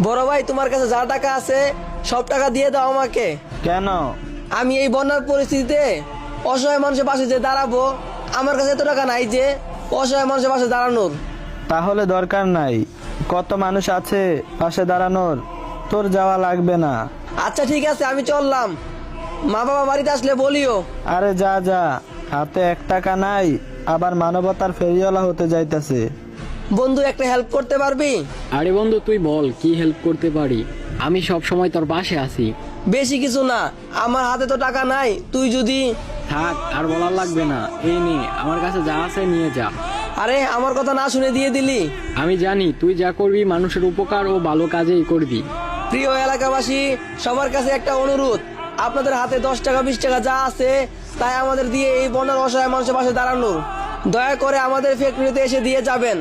বড় ভাই, তোমার কাছে যা টাকা আছে সব টাকা দিয়ে দাও আমাকে। কেন? আমি এই বন্যার পরিস্থিতিতে অসহায় মানুষের পাশে যে দাঁড়াবো, আমার কাছে এত টাকা নাই যে অসহায় মানুষের পাশে দাঁড়ানোর। তাহলে দরকার নাই, কত মানুষ আছে পাশে দাঁড়ানোর, তোর যাওয়া লাগবে না। আচ্ছা ঠিক আছে, আমি চললাম। মা বাবা বাড়িতে আসলে বলিও। আরে যা যা, হাতে 1 টাকা নাই, আবার মানবতার ফেরিওয়ালা হতে যাইতেছে। বন্ধু, একটা হেল্প করতে পারবি? আরে বন্ধু, তুই বল কি হেল্প করতে পারি। আমি সব সময় তোর পাশে আছি। বেশি কিছু না, আমার হাতে তো টাকা নাই, তুই যদি। থাক, আর বলার লাগবে না, এই নে আমার কাছে যা আছে নিয়ে যা। আরে আমার কথা না শুনে দিয়ে দিলি। আমি জানি তুই যা করবি মানুষের উপকার ও ভালো কাজেই করবি। প্রিয় এলাকাবাসী, সবার কাছে একটা অনুরোধ, আপনাদের হাতে 10 টাকা 20 টাকা যা আছে তাই আমাদের দিয়ে এই বন্যার অসহায় মানুষের পাশে দাঁড়ানো। দয়া করে আমাদের ফ্যাক্টরিতে এসে দিয়ে যাবেন।